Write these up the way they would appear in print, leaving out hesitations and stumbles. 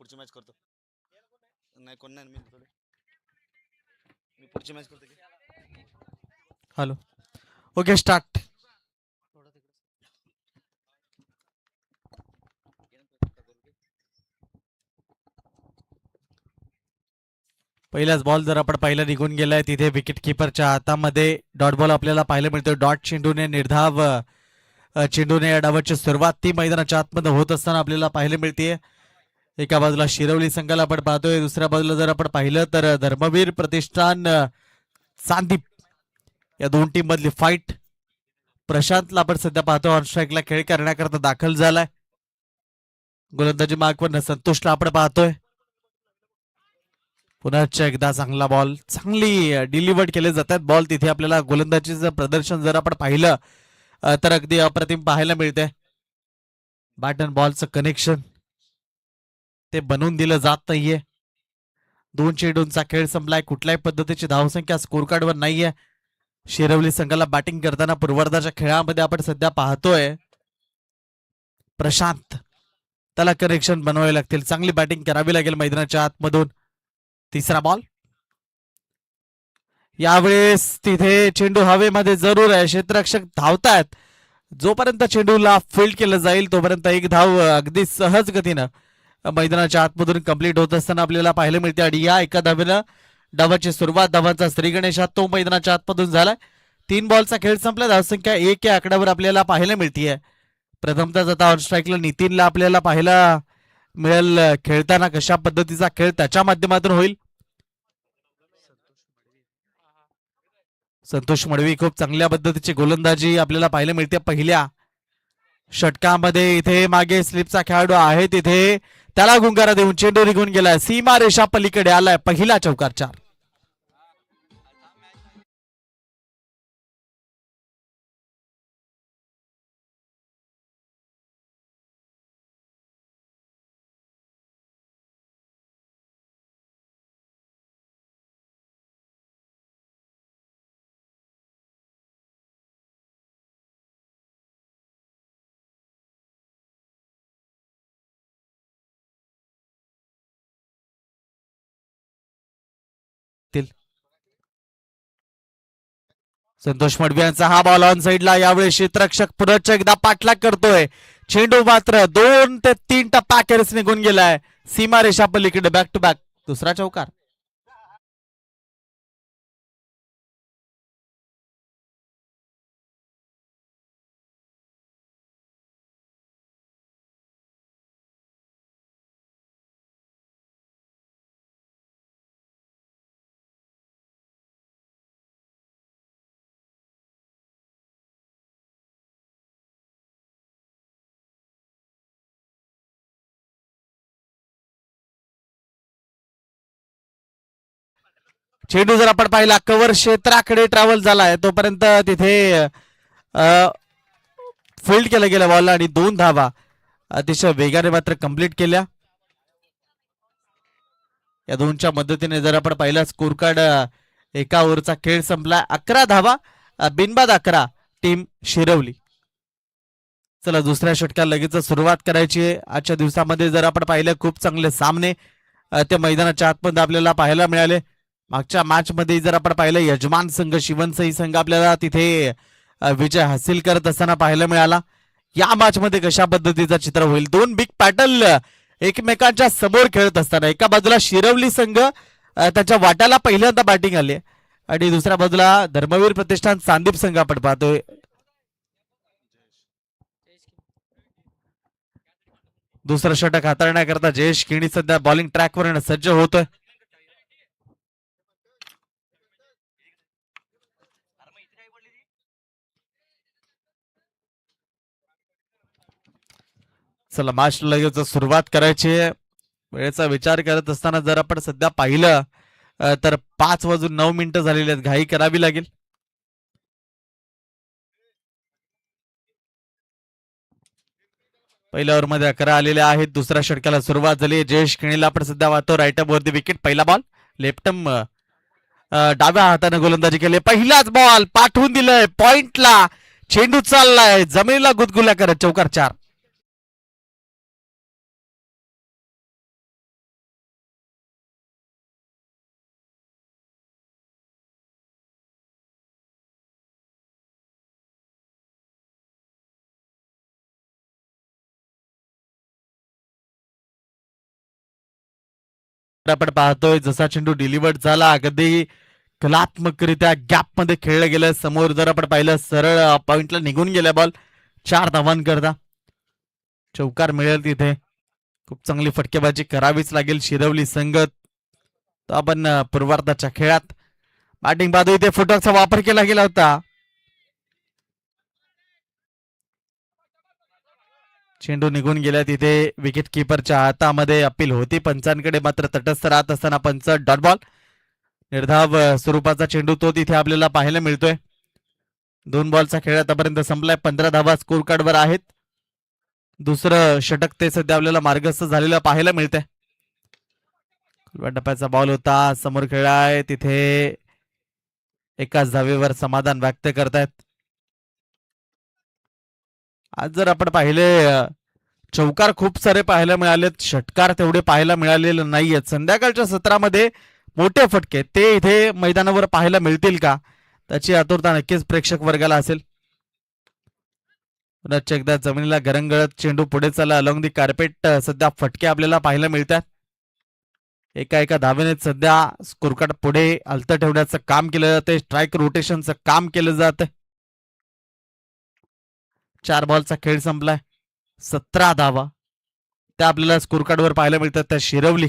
पुढची मॅच करतो. नाही कोण नाही मी पुढची मॅच करतो. हॅलो. Okay start. पहिलाच बॉल जर आपण पाहिला निघून गेलाय तिथे विकेट किपरच्या हातामध्ये डॉट बॉल आपल्याला पाहायला मिळतो. डॉट चेंडूने निर्धाव चेंडूने या डावाची सुरुवात ती मैदानाच्या आतमध्ये होत असताना आपल्याला पाहायला मिळते. एका बाजूला शिरवली संघाला आपण पाहतोय, दुसऱ्या बाजूला जर आपण पाहिलं तर धर्मवीर प्रतिष्ठान चांदीप या दोन टीम मधली फाईट. प्रशांतला आपण सध्या पाहतो ऑन स्ट्राईकला खेळ करण्याकरता दाखल झालाय. गोलंदाजी मार्कवर संतोषला आपण पाहतोय. पुन्हा एकदा चांगला बॉल, चांगली डिलिव्हर्ड केले जातात बॉल. तिथे आपल्याला गोलंदाजीचं प्रदर्शन जर आपण पाहिलं तर अगदी अप्रतिम पाहायला मिळते. बॅट अँड बॉलचं कनेक्शन ते बनवून दिलं जात नाहीये. दोन चेंडूंचा खेळ संपलाय. कुठल्याही पद्धतीची धावसंख्या स्कोर कार्डवर नाहीये. शिरवली संघाला बॅटिंग करताना पूर्वार्धाच्या खेळामध्ये आपण सध्या पाहतोय प्रशांत, त्याला कनेक्शन बनवावे लागतील. चांगली बॅटिंग करावी लागेल मैदानाच्या आतमधून. तिसरा बॉल, यावेळेस तिथे चेंडू हवेमध्ये जरूर आहे. क्षेत्ररक्षक धावतायत. जोपर्यंत चेंडूला फील्ड केलं जाईल तोपर्यंत एक धाव अगदी सहज गतीनं मैदानाच्या आतमधून कंप्लीट होत असताना आपल्याला पाहायला मिळते. आणि या एका धावेनं डावाची सुरुवात धावांचा श्री गणेश तो मैदानाच्या आतमधून झालाय. 3 बॉलचा खेळ संपला. धावसंख्या 1 या आकड्यावर आपल्याला पाहायला मिळतीये. प्रथमतः आता ऑन स्ट्राईकला नितीनला आपल्याला पाहायला मिळेल खेळताना. कशा पद्धतीचा खेळ त्याच्या माध्यमातून होईल. संतोष मडवी खूप चांगल्या पद्धतीची गोलंदाजी आपल्याला पाहायला मिळते. पहिल्या षटकामध्ये इथे मागे स्लिपचा खेळाडू आहे, तिथे त्याला गुंगारा देऊन चेंडू निघून गेलाय. सीमा रेषा पलीकडे आलाय. पहिला चौकार 4. संतोष मडवी यांचा हा बॉल ऑन साइडला. यावेळी क्षेत्ररक्षक पुढच्या एकदा पाठलाग करतोय. चेंडू मात्र 2 ते 3 टप्पा अखेरीस निघून गेलाय सीमा रेषा पलीकडे. बॅक टू बॅक दुसरा चौकार. चेंडू जर आपण पाहिला कव्हर क्षेत्राकडे ट्रॅव्हल झालाय तोपर्यंत तिथे फील्ड केलं गेलं बॉल आणि 2 धावा अतिशय वेगाने मात्र कंप्लीट केल्या. या दोनच्या मदतीने जर आपण पाहिला स्कोर कार्ड एका ओव्हरचा खेळ संपला. 11 धावा बिनबाद 11 टीम शिरवली. चला दुसऱ्या षटकाला लगेच सुरुवात करायची आहे. आजच्या दिवसामध्ये जर आपण पाहिलं खूप चांगले सामने त्या मैदानाच्या आतमध्ये आपल्याला पाहायला मिळाले. मागच्या मॅच मध्ये जर आपण पाहिलं यजमान संघ शिवनसई संघ आपल्याला तिथे विजय हासिल करत असताना पाहायला मिळाला. या मॅच मध्ये कशा पद्धतीचं चित्र होईल. 2 बिग पॅटल एकमेकांच्या समोर खेळत असताना एका बाजूला शिरवली संघ त्याच्या वाट्याला पहिल्यांदा बॅटिंग आली आणि दुसऱ्या बाजूला धर्मवीर प्रतिष्ठान चांदीप संघ आपण पाहतोय. दुसरं षटक हाताळण्याकरता जयेश किणी सध्या बॉलिंग ट्रॅकवर सज्ज होतोय. चला मॅच लगेच सुरुवात करायची. वेळेचा विचार करत असताना जर आपण सध्या पाहिलं तर 5:09 झालेले आहेत. घाई करावी लागेल. पहिल्या ओव्हरमध्ये 11 आलेले आहेत. दुसऱ्या षटकाला सुरुवात झाली. जयेश किणीला आपण सध्या वाहतो राईट वरती विकेट. पहिला बॉल लेफ्टम डाव्या हाताने गोलंदाजी केली. पहिलाच बॉल पाठवून दिलंय पॉइंटला. चेंडू चाललाय जमिनीला गुदगुल्या करत. चौकार 4. आपण पाहतोय जसा चेंडू डिलिव्हर्ड झाला अगदी कलात्मकरित्या गॅप मध्ये खेळलं गेलं. समोर जर आपण पाहिलं सरळ पॉइंटला निघून गेला बॉल. 4 धावांकरता चौकार मिळेल तिथे. खूप चांगली फटकेबाजी करावीच लागेल शिरवली संघ. तर आपण पूर्वार्धाच्या खेळात बॅटिंग बाजू इथे फुटवर्कचा वापर केला गेला होता. चेंडू निघून गेला तिथे विकेट किपरच्या हातामध्ये अपील होती. पंचांकडे मात्र तटस्थ राहत असताना पंच डॉट बॉल. निर्धाव स्वरूपाचा चेंडू तो तिथे आपल्याला पाहायला मिळतोय. 2 बॉलचा खेळ आतापर्यंत संपलाय. 15 धावा स्कोर कार्डवर आहेत. दुसरं षटक ते सध्या आपल्याला मार्गस्थ झालेलं पाहायला मिळतंय. टप्प्याचा बॉल होता. समोर खेळाय तिथे एकाच धावेवर समाधान व्यक्त करतायत. आज जर आपण पाहिले चौकार खूप सारे पाहायला मिळालेत. षटकार तेवढे पाहायला मिळालेले नाहीयेत. संध्याकाळच्या सत्रामध्ये मोठे फटके ते इथे मैदानावर पाहायला मिळतील का त्याची आतुरता नक्कीच प्रेक्षक वर्गाला असेल. पुन्हा एकदा जमिनीला गरंगळत चेंडू पुढे चालला अलॉंग दी कार्पेट. सध्या फटके आपल्याला पाहायला मिळतात. एका धावेने सध्या स्कोर कार्ड पुढे हलतं ठेवण्याचं काम केलं जाते. स्ट्राईक रोटेशनचं काम केलं जात. 4 बॉलचा खेळ संपलाय. 17 धावा त्या आपल्याला स्कोर कार्डवर पाहायला मिळतात. त्या शिरवली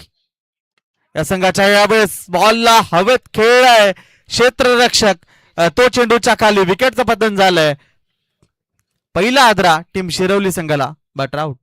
या संघाच्या यावेळेस बॉलला हवेत खेळ आहे. क्षेत्ररक्षक तो चेंडूच्या खाली विकेटचं पतन झालंय. पहिला आदरा टीम शिरवली संघाला बट आउट.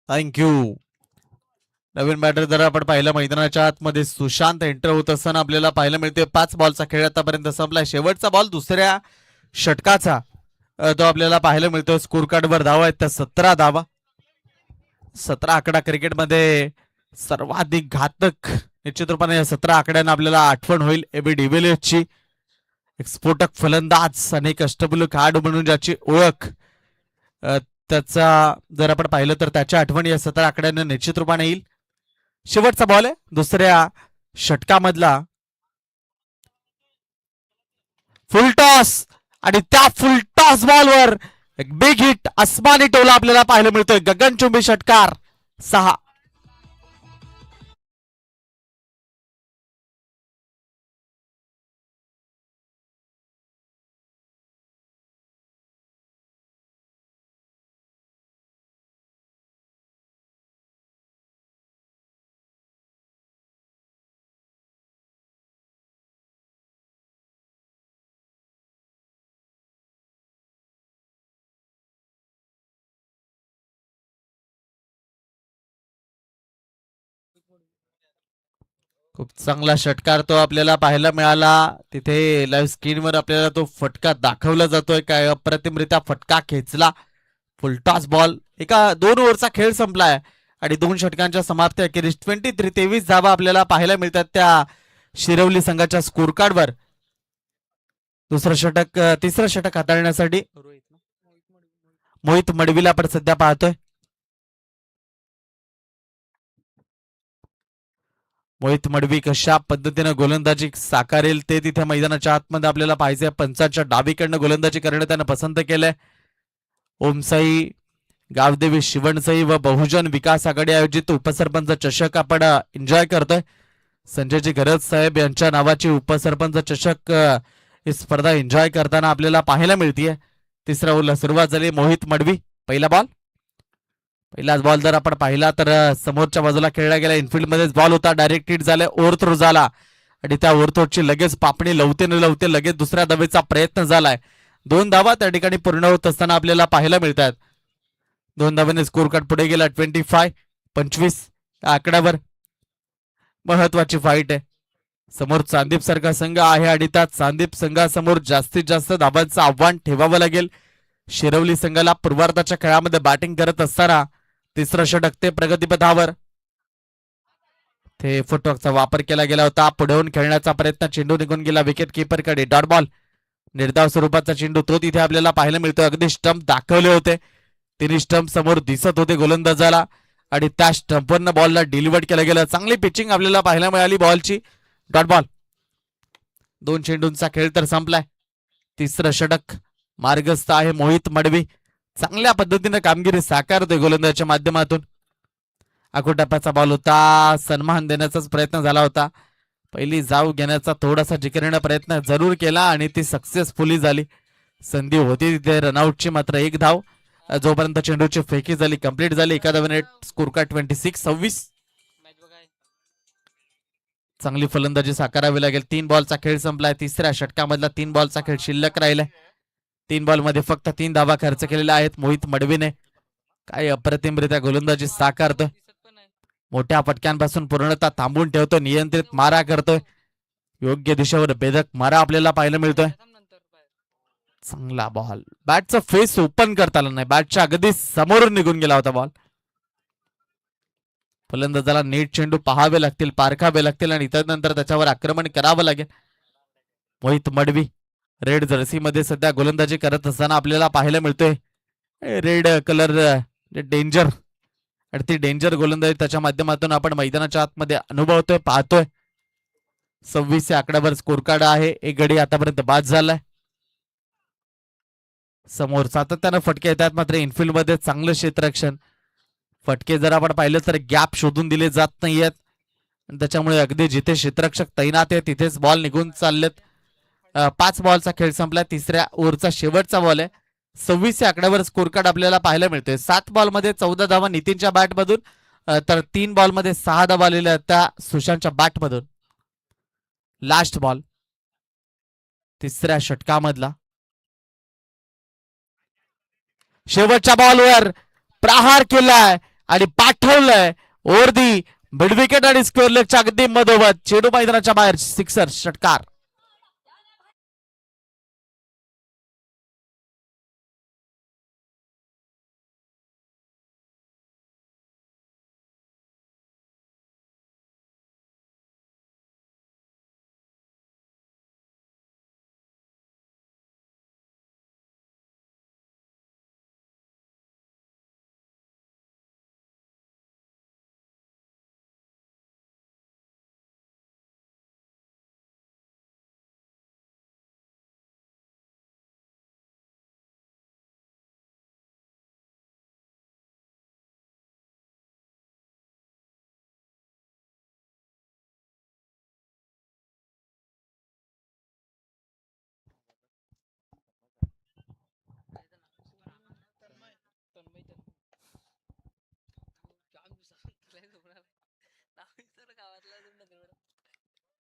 थँक्यू. नवीन बॅटर जर आपण पाहिलं मैदानाच्या आतमध्ये सुशांत एंटर होत असताना आपल्याला पाहायला मिळते. 5 बॉलचा खेळ आतापर्यंत संपलाय. शेवटचा बॉल दुसऱ्या षटकाचा तो आपल्याला पाहायला मिळतो. स्कोर कार्डवर धावा आहेत त्या 17 धावा. 17 आकडा क्रिकेटमध्ये सर्वाधिक घातक निश्चित रूपाने या 17 आकड्यांना आपल्याला आठवण होईल एबी डिव्हिलियर्सची. एक स्फोटक फलंदाज आणि एक अष्टपैलू खेळाडू म्हणून ज्याची ओळख त्याचा जर आपण पाहिलं तर त्याच्या आठवणी या 17 आकड्यांना निश्चित रूपाने येईल. शेवटचा बॉल आहे दुसऱ्या षटकामधला. फुलटॉस आणि त्या फुलटॉस बॉलवर एक बिग हिट आसमानी टोला आपल्याला पाहायला मिळतोय. गगनचुंबी षटकार 6. खूप चांगला षटकार तो आपल्याला पाहायला मिळाला. तिथे लाईव्ह स्क्रीनवर आपल्याला तो फटका दाखवला जातोय. काय अप्रतिमरित्या फटका खेचला. Full toss ball. 2 ओव्हरचा खेळ संपलाय आणि 2 षटकांच्या समाप्ती अखेरीस 23 धावा आपल्याला पाहायला मिळतात त्या शिरवली संघाच्या स्कोर कार्डवर. तिसरं षटक हाताळण्यासाठी मोहित मडवीला आपण सध्या पाहतोय. मोहित मडवी कशा पद्धतीने गोलंदाजी साकारेल ते तिथे मैदानाच्या आतमध्ये आपल्याला पाहायचंय. पंचाच्या डावीकडनं गोलंदाजी करण्यात त्यानं पसंत केलंय. ओमसाई गावदेवी शिवणसाई व बहुजन विकास आघाडी आयोजित उपसरपंच चषक आपण एन्जॉय करतोय. संजयजी गरज साहेब यांच्या नावाची उपसरपंच चषक ही स्पर्धा एन्जॉय करताना आपल्याला पाहायला मिळतीये. तिसऱ्या ओव्हरला सुरुवात झाली. मोहित मडवी पहिलाच बॉल जर आपण पाहिला तर समोरच्या बाजूला खेळला गेला. इनफिल्ड मध्येच बॉल होता. डायरेक्ट हिट झालाय. ओव्हर थ्रो झाला आणि त्या ओव्हर थ्रोची लगेच पापणी लवते न लवते लगेच दुसऱ्या धावेचा प्रयत्न झालाय. 2 धावा त्या ठिकाणी पूर्ण होत असताना आपल्याला पाहायला मिळतात. 2 धावांनी स्कोर कार्ड पुढे गेला. 25 आकड्यावर महत्वाची फाईट आहे. समोर चांदीप सारखा संघ आहे आणि त्या चांदीप संघासमोर जास्तीत जास्त धावांचं आव्हान ठेवावं लागेल. शिरवली संघाला पूर्वार्धाच्या खेळामध्ये बॅटिंग करत असताना तिसरं षटक ते प्रगतीपथावर. ते फुटवर्कचा वापर केला गेला होता. पुढे खेळण्याचा प्रयत्न, चेंडू निघून गेला विकेट कीपरकडे. Dot ball. निर्धाव स्वरूपाचा चेंडू तो तिथे आपल्याला पाहायला मिळतोय. अगदी स्टंप दाखवले होते, तिन्ही स्टंप समोर दिसत होते गोलंदाजाला आणि त्या स्टंपवरनं बॉलला डिलिव्हर केलं गेलं. चांगली पिचिंग आपल्याला पाहायला मिळाली बॉलची. Dot ball. 2 चेंडूंचा खेळ तर संपलाय. तिसरं षटक मार्गस्थ आहे. मोहित मडवी चांगल्या पद्धतीने कामगिरी साकारतोय गोलंदाजाच्या माध्यमातून. आखोटाप्याचा बॉल होता, सन्मान देण्याचाच प्रयत्न झाला होता. पहिली जाव घेण्याचा थोडासा जिकरीने प्रयत्न जरूर केला आणि ती सक्सेसफुली झाली. संधी होती तिथे रनआउटची, मात्र 1 धाव. जोपर्यंत चेंडूची फेकी झाली, कंप्लीट झाली. एका धावेने स्कोर कार्ड 26-26. चांगली फलंदाजी साकारावी लागेल. 3 बॉलचा खेळ संपलाय. तिसऱ्या षटकामधला 3 बॉलचा खेळ शिल्लक राहिलाय. 3 बॉलमध्ये फक्त 3 धावा खर्च केलेल्या आहेत मोहित मडवीने. काय अप्रतिमरित्या गोलंदाजी साकारतोय. मोठ्या फटक्यांपासून पूर्णतः थांबून ठेवतो, नियंत्रित मारा करतोय. योग्य दिशेवर भेदक मारा आपल्याला पाहायला मिळतोय. चांगला बॉल. बॅटचा फेस ओपन करता आला नाही, बॅटच्या अगदी समोरून निघून गेला होता बॉल. फलंदाजाला नीट चेंडू पाहावे लागतील, पारखावे लागतील आणि त्यानंतर त्याच्यावर आक्रमण करावं लागेल. मोहित मडवी रेड जर्सी मध्ये सध्या गोलंदाजी करत असताना आपल्याला पाहायला मिळतोय. रेड कलर डेंजर आणि ती डेंजर गोलंदाजी त्याच्या माध्यमातून आपण मैदानाच्या आतमध्ये अनुभवतोय, पाहतोय. 26 या आकड्यावर स्कोर कार्ड आहे. एक गडी आतापर्यंत बाद झालाय. समोर सातत्यानं फटके येतात, मात्र इनफिल्ड मध्ये चांगलं क्षेत्ररक्षण. फटके जर आपण पाहिलं तर गॅप शोधून दिले जात नाहीयेत, त्याच्यामुळे अगदी जिथे क्षेत्ररक्षक तैनात आहे तिथेच बॉल निघून चाललेत. 5 बॉलचा खेळ संपला. तिसऱ्या ओव्हरचा शेवटचा बॉल आहे. 26 या आकड्यावर स्कोर कार्ड आपल्याला पाहायला मिळतोय. 7 बॉलमध्ये 14 धावा नितीनच्या बॅटमधून, तर 3 बॉलमध्ये 6 धावा आलेल्या त्या सुशांतच्या बॅटमधून. लास्ट बॉल तिसऱ्या षटकामधला. शेवटच्या बॉलवर प्रहार केलाय आणि पाठवलंय ओव्हर दी मिड विकेट आणि स्क्वेअर लेगच्या अगदी मधोमध. चेंडू मैदानाच्या बाहेर. सिक्सर, षटकार.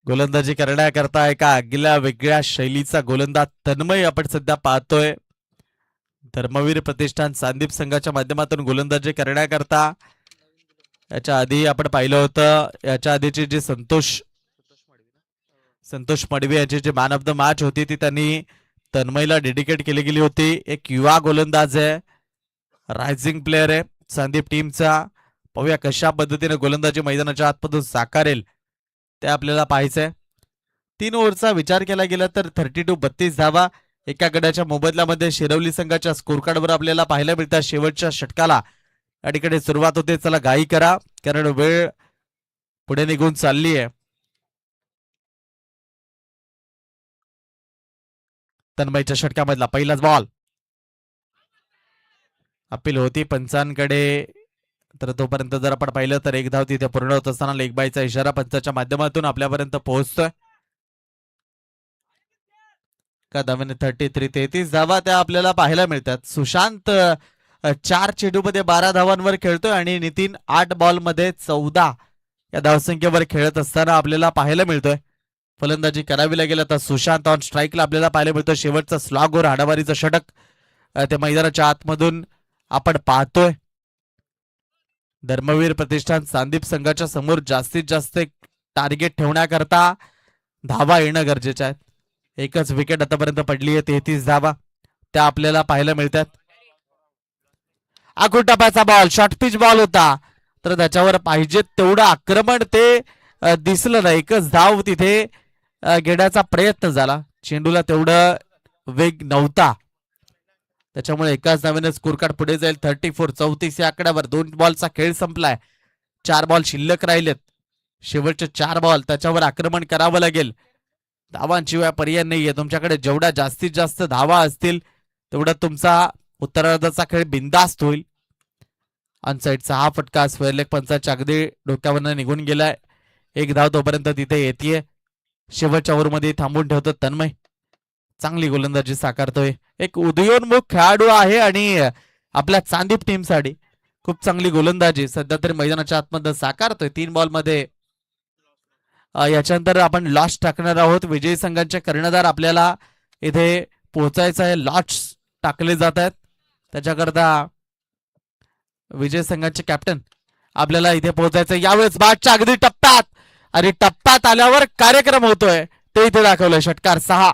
गोलंदाजी करण्याकरता एका आगल्या वेगळ्या शैलीचा गोलंदाज तन्मय आपण सध्या पाहतोय. धर्मवीर प्रतिष्ठान सांदीप संघाच्या माध्यमातून गोलंदाजी करण्याकरता. याच्या आधी आपण पाहिलं होतं, याच्या आधीची जी संतोष मडवी याची जी मॅन ऑफ द मॅच होती ती त्यांनी तन्मयला डेडिकेट केली गेली होती. एक युवा गोलंदाज आहे, रायझिंग प्लेअर आहे सांदीप टीमचा. पाहूया कशा पद्धतीने गोलंदाजी मैदानाच्या आतमधून साकारेल ते आपल्याला पाहायचंय. 3 ओव्हरचा विचार केला गेला तर 32 धावा एका गड्याच्या मोबदल्यामध्ये शिरवली संघाच्या स्कोर कार्डवर आपल्याला पाहायला मिळतात. शेवटच्या षटकाला या ठिकाणी सुरुवात होते. चला घाई करा, कारण वेळ पुढे निघून चालली आहे. तन्मयच्या षटकामधला पहिलाच बॉल. अपील होती पंचांकडे, तर तोपर्यंत जर आपण पाहिलं तर 1 धाव तिथे पूर्ण होत असताना लेग बायचा इशारा पंचाच्या माध्यमातून आपल्यापर्यंत पोहोचतोय. का धावेने 33 धावा त्या आपल्याला पाहायला मिळतात. सुशांत 4 चेंडूमध्ये 12 धावांवर खेळतोय आणि नितीन 8 बॉलमध्ये 14 या धावसंख्येवर खेळत असताना आपल्याला पाहायला मिळतोय. फलंदाजी करावी लागेल आता. सुशांत ऑन स्ट्राईकला आपल्याला पाहायला मिळतोय. शेवटचा स्लॉगवर हाडामारीचं षटक त्या मैदानाच्या आतमधून आपण पाहतोय. धर्मवीर प्रतिष्ठान सांदीप संघाच्या समोर जास्तीत जास्त टार्गेट ठेवण्याकरता धावा येणं गरजेचं आहे. एकच विकेट आतापर्यंत पडली आहे, 33 धावा त्या आपल्याला पाहायला मिळतात. आखून टप्प्याचा बॉल शॉर्ट पिच बॉल होता, तर त्याच्यावर पाहिजे तेवढं आक्रमण ते दिसलं नाही. एकच धाव तिथे घेण्याचा प्रयत्न झाला, चेंडूला तेवढं वेग नव्हता, त्याच्यामुळे एकाच धावेने स्कोर कार्ड पुढे जाईल. 34 34 या आकड्यावर 2 बॉलचा खेळ संपलाय. 4 बॉल शिल्लक राहिलेत, शेवटचे 4 बॉल त्याच्यावर आक्रमण करावं लागेल. धावांशिवाय पर्याय नाहीये. तुमच्याकडे जेवढ्या जास्तीत जास्त धावा असतील तेवढा तुमचा उत्तरार्धाचा खेळ बिंदास्त होईल. अनसाईडचा हा फटका स्क्वेअर लेग पंचाच्या अगदी डोक्यावरनं निघून गेलाय. एक धाव तोपर्यंत तिथे येते. शेवटच्या ओव्हरमध्ये थांबून ठेवतो तन्मय, चांगली गोलंदाजी साकारतोय. एक उदयोन्मुख खेळाडू आहे आणि आपल्या चांदीप टीमसाठी खूप चांगली गोलंदाजी सध्या तरी मैदानाच्या आतमध्ये साकारतोय. 3 बॉलमध्ये याच्यानंतर आपण लॉस टाकणार आहोत. विजयी संघांचे कर्णधार आपल्याला इथे पोहोचायचं आहे. लॉट्स टाकले जात आहेत, त्याच्याकरता विजय संघाचे कॅप्टन आपल्याला इथे पोहोचायचं. यावेळेस बाटच्या अगदी टप्प्यात, आणि टप्प्यात आल्यावर कार्यक्रम होतोय ते इथे दाखवलंय. षटकार 6.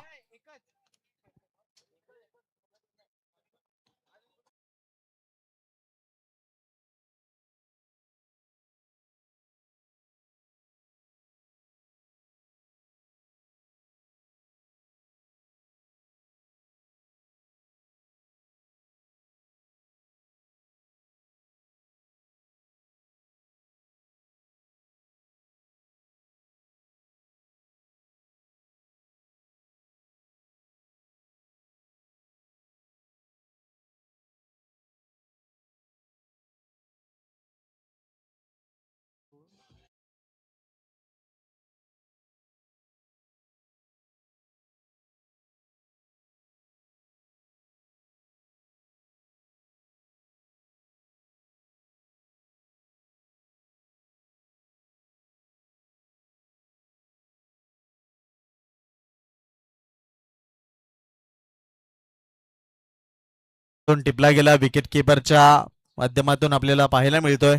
टिपला गेला विकेट किपरच्या माध्यमातून आपल्याला पाहायला मिळतोय.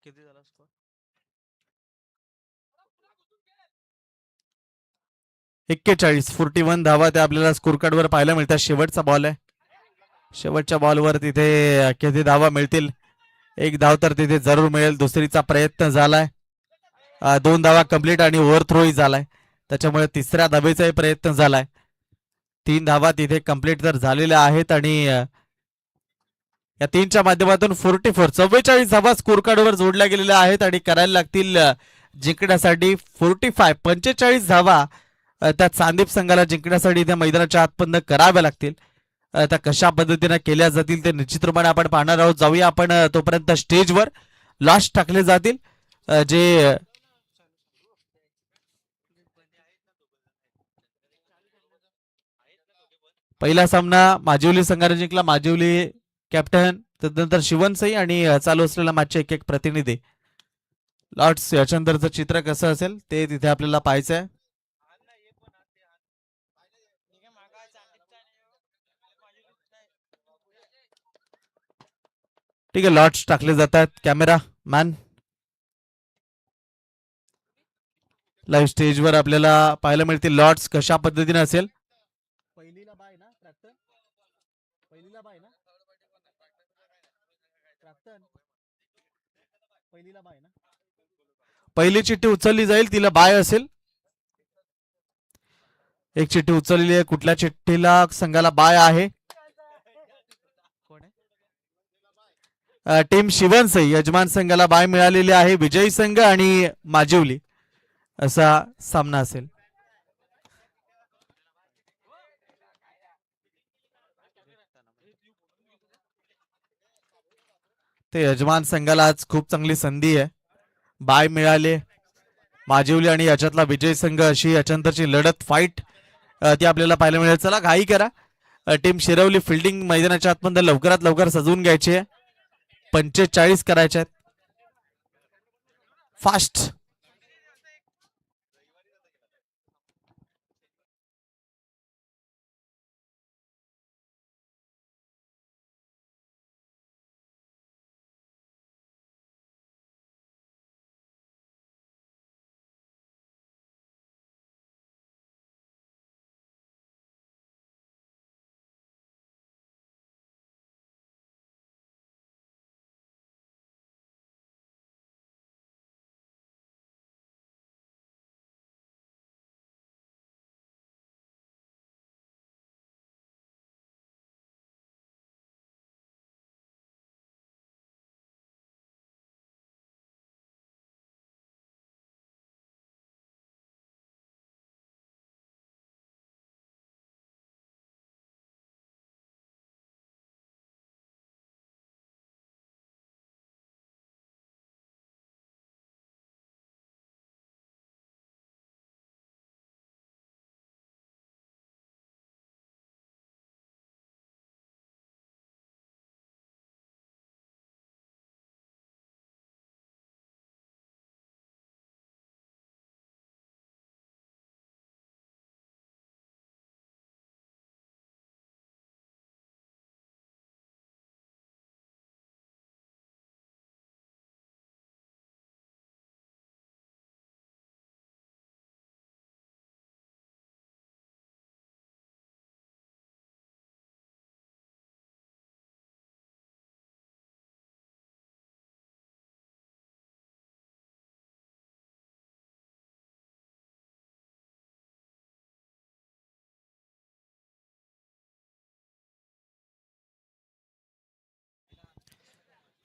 किती झाला स्कोर? 41 धावा त्या आपल्याला स्कोर कार्ड वर पाहायला मिळतात. शेवटचा बॉल आहे, शेवटच्या बॉलवर तिथे किती धावा मिळतील? 1 धाव तर तिथे जरूर मिळेल. दुसरीचा प्रयत्न झालाय, 2 धावा कंप्लीट आणि ओव्हर थ्रोही झालाय, त्याच्यामुळे तिसऱ्या धावेचाही प्रयत्न झालाय. 3 धावा तिथे कंप्लीट तर झालेल्या आहेत आणि या 3च्या माध्यमातून 44 धावा स्कोर कार्डवर जोडल्या गेलेल्या आहेत आणि करायला लागतील जिंकण्यासाठी 45 धावा त्या चांदीप संघाला जिंकण्यासाठी त्या मैदानाच्या आतपर्यंत कराव्या लागतील. त्या कशा पद्धतीने केल्या जातील ते निश्चितप्रमाणे आपण पाहणार आहोत. जाऊया आपण तोपर्यंत स्टेजवर. लॉस टाकले जातील जे पहिला सामना माजिवली संघाने जिंकला. माजिवली कॅप्टन, त्यानंतर शिवनसई आणि चालू असलेल्या मॅचचे एक प्रतिनिधी. लॉर्ड्स याच्यानंतरचं चित्र कसं असेल ते तिथे आपल्याला पाहायचं आहे. ठीक आहे, लॉट्स टाकले जातात. कॅमेरा मॅन लाईव्ह स्टेजवर आपल्याला पाहायला मिळतील लॉट्स कशा पद्धतीने असेल. पहिलीला बाय ना ट्रॅक्टर, पहिलीला बाय ना ट्रॅक्टर, पहिलीला बाय ना, पहिली चिठ्ठी उचलली जाईल तिला बाय असेल. एक चिठ्ठी उचललेली आहे. कुठल्या चिठ्ठीला संघाला बाय आहे? टीम शिवनसई यजमान संघाला बाय मिळालेली आहे. विजयी संघ आणि माजिवली असा सामना असेल. ते यजमान संघाला आज खूप चांगली संधी आहे, बाय मिळाले. माजिवली आणि याच्यातला विजय संघ अशी याच्यानंतरची लढत फाईट ती आपल्याला पाहायला मिळेल. चला घाई करा, टीम शिरवली फिल्डिंग मैदानाच्या आतमध्ये लवकरात लवकर सजवून घ्यायची आहे. 45 करायचे आहेत फास्ट.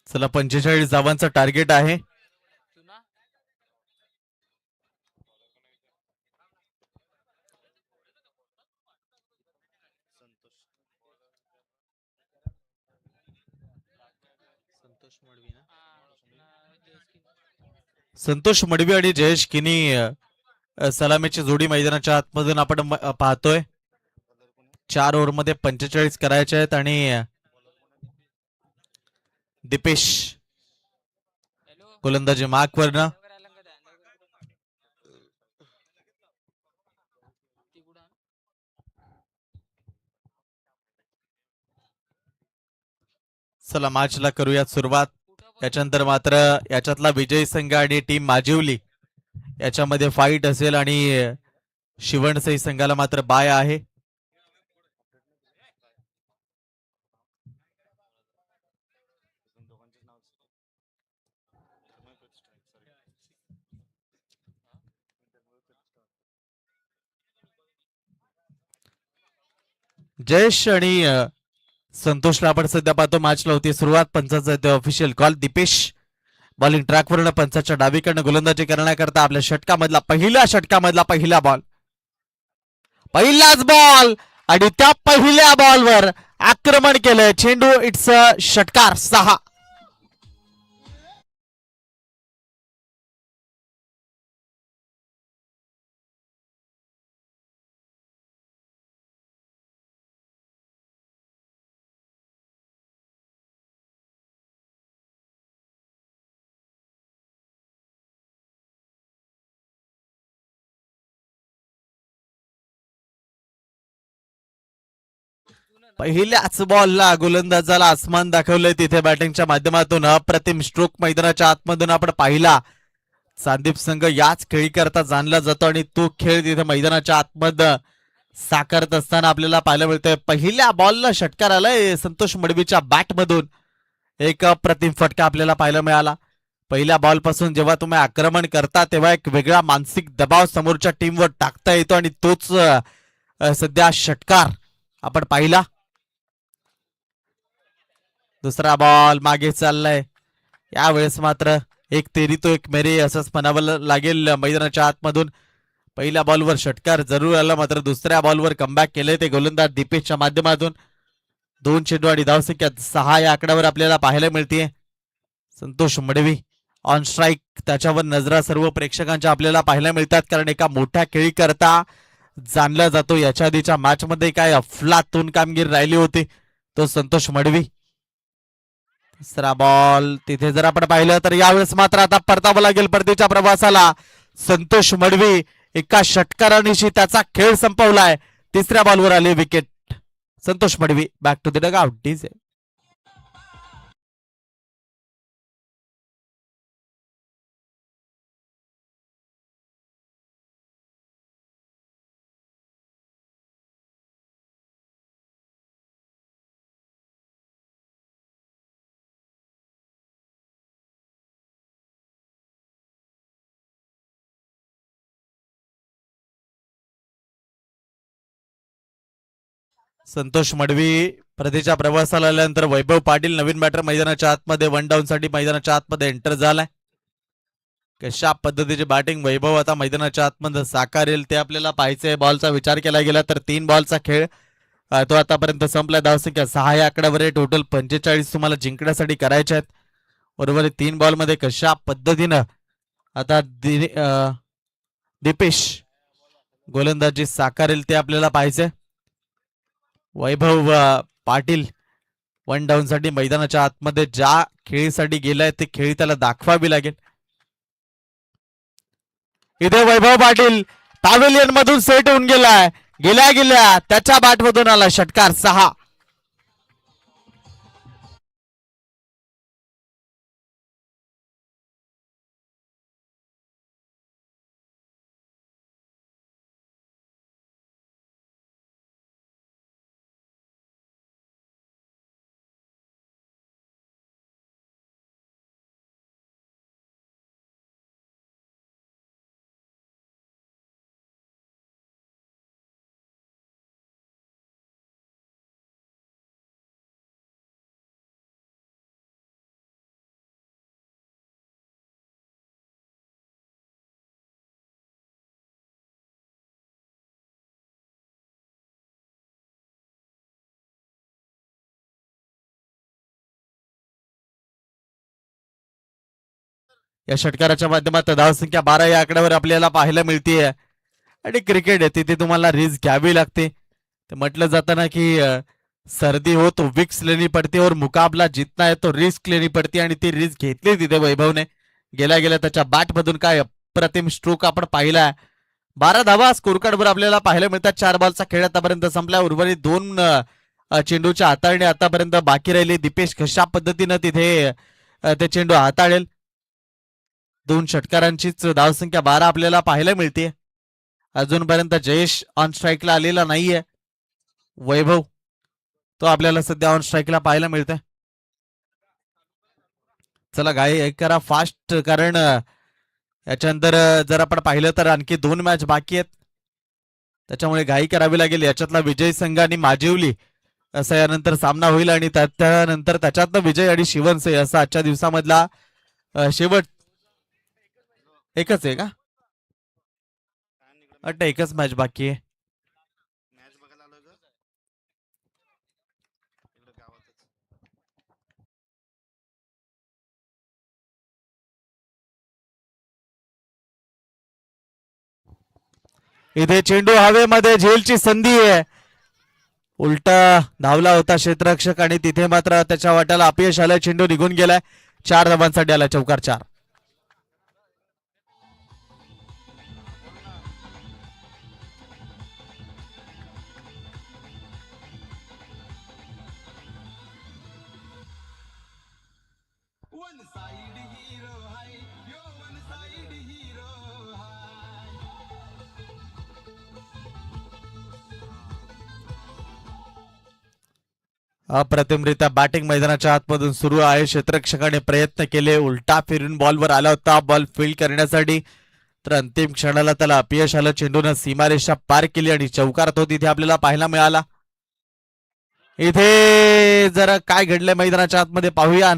चला 45 धावांचं टार्गेट आहे. संतोष मडवी आणि जयेश किनी सलामीची जोडी मैदानाच्या आतमधून आपण पाहतोय. 4 ओव्हरमध्ये 45 करायचे आहेत आणि दीपेश गोलंदाजी मार्कवरनं. चला मॅचला करूयात सुरुवात. याच्यानंतर मात्र याच्यातला विजयी संघ आणि टीम माजिवली याच्यामध्ये फाईट असेल आणि शिवणसई संघाला मात्र बाय आहे. जयेश आणि संतोषला आपण सध्या पाहतो. मॅचला होती सुरुवात. पंचाचा ऑफिशियल कॉल. दीपेश बॉलिंग ट्रॅकवरून पंचाच्या डावीकडनं गोलंदाजी करण्याकरता आपल्या षटकामधला पहिला बॉल. पहिलाच बॉल आणि त्या पहिल्या बॉलवर आक्रमण केलं चेंडू. इट्स षटकार 6. पहिल्याच बॉलला गोलंदाजाला आसमान दाखवलंय तिथे बॅटिंगच्या माध्यमातून. अप्रतिम स्ट्रोक मैदानाच्या आतमधून आपण पाहिला. संदीप संघ याच खेळी करता जाणला जातो आणि तो खेळ तिथे मैदानाच्या आतमध्ये साकारत असताना आपल्याला पाहायला मिळतोय. पहिल्या बॉलला षटकार आलाय संतोष मडवीच्या बॅटमधून. एक अप्रतिम फटका आपल्याला पाहायला मिळाला. पहिल्या बॉल पासून जेव्हा तुम्ही आक्रमण करता तेव्हा एक वेगळा मानसिक दबाव समोरच्या टीमवर टाकता येतो आणि तोच सध्या षटकार आपण पाहिला. दुसरा बॉल मागे चाललाय. यावेळेस मात्र एक तेरी तो एक मेरे असंच म्हणावं लागेल मैदानाच्या आतमधून. पहिल्या बॉलवर षटकार जरूर आला मात्र दुसऱ्या बॉलवर कमबॅक केले ते गोलंदाज दीपेशच्या माध्यमातून. 2 चेंडू आणि धावसंख्या 6 या आकड्यावर आपल्याला पाहायला मिळते. Santosh Madavi on strike. त्याच्यावर नजरा सर्व प्रेक्षकांच्या आपल्याला पाहायला मिळतात कारण एका मोठ्या खेळी करता जाणला जातो. याच्या आधीच्या मॅच मध्ये काय अफलातून कामगिरी राहिली होती. तो संतोष मडवी. तिसरा बॉल तिथे जर आपण पाहिलं तर यावेळेस मात्र आता परतावं लागेल परतीच्या प्रवासाला. संतोष मडवी एका षटकारानिशी त्याचा खेळ संपवलाय. तिसऱ्या बॉलवर आले wicket. Santosh Madvi back to the dugout. Santosh Madvi प्रदेशच्या प्रवासाला आल्यानंतर वैभव पाटील नवीन बॅटर मैदानाच्या आतमध्ये 1 डाऊन साठी मैदानाच्या आतमध्ये एंटर झालाय. कशा पद्धतीची बॅटिंग वैभव आता मैदानाच्या आतमध्ये साकारेल ते आपल्याला पाहायचंय. बॉलचा विचार केला गेला तर 3 बॉलचा खेळ तो आतापर्यंत संपला. धावसंख्या 6 या आकड्यावर आहे. टोटल 45 तुम्हाला जिंकण्यासाठी करायचे आहेत. बरोबर 3 बॉल मध्ये कशा पद्धतीनं आता दीपेश गोलंदाजी साकारेल ते आपल्याला पाहायचंय. वैभव पाटील 1 डाऊन साठी मैदानाच्या आतमध्ये ज्या खेळीसाठी गेलाय ते खेळी त्याला दाखवावी लागेल. इथे वैभव पाटील पॅव्हिलियन मधून सेट होऊन गेलाय. गेल्या त्याच्या बॅटमधून आला षटकार 6. या षटकाराच्या माध्यमातून धावसंख्या 12 या आकड्यावर आपल्याला पाहायला मिळते. आणि क्रिकेट आहे तिथे तुम्हाला रिस्क घ्यावी लागते. ते म्हटलं जातं ना की सर्दी हो तो विक्स लेनी पडते और मुकाबला जितना है तो रिस्क लेनी पडते. आणि ती रिस्क घेतली तिथे वैभवने. गेल्या गेल्या त्याच्या बॅट मधून काय अप्रतिम स्ट्रोक आपण पाहिला. 12 धावा स्कोर कार्डवर आपल्याला पाहायला मिळतात. 4 बॉलचा खेळ आतापर्यंत संपला. उर्वरित 2 चेंडूच्या हाताळणी आतापर्यंत बाकी राहिली. दीपेश कशा पद्धतीनं तिथे ते चेंडू हाताळेल. 2 षटकारांचीच धावसंख्या 12 आपल्याला पाहायला मिळते. अजूनपर्यंत जयेश ऑन स्ट्राईकला आलेला नाहीये. वैभव तो आपल्याला सध्या ऑन स्ट्राईकला पाहायला मिळतोय. चला गाई एक करा फास्ट, कारण याच्यानंतर जर आपण पाहिलं तर आणखी 2 मॅच बाकी आहेत. त्याच्यामुळे घाई करावी लागेल. याच्यातला विजय संघ आणि माजिवली असा यानंतर सामना होईल. आणि त्यानंतर त्याच्यातनं विजय आणि शिवनसे असा आजच्या दिवसामधला शेवट. एकच आहे का? वाटतं एकच मॅच बाकी आहे. मॅच बघायला आलो ग इकडं गावातच. इथे चेंडू हवेमध्ये झेलची संधी आहे. उलटा धावला होता क्षेत्ररक्षक आणि तिथे मात्र त्याच्या वाट्याला अपयश आलं. चेंडू निघून गेलाय. 4 धावांसाठी आला चौकार 4. अप्रतिमरित्या बॅटिंग मैदानाच्या आतमधून सुरू आहे. क्षेत्ररक्षकाने प्रयत्न केले. उलटा फिरून बॉलवर आला होता बॉल फील्ड करण्यासाठी, तर अंतिम क्षणाला त्याला अपयश आलं. चेंडूनं सीमारेषा पार केली आणि चौकार तो तिथे आपल्याला पाहायला मिळाला. इथे जरा काय घडलंय मैदानाच्या आतमध्ये पाहूया.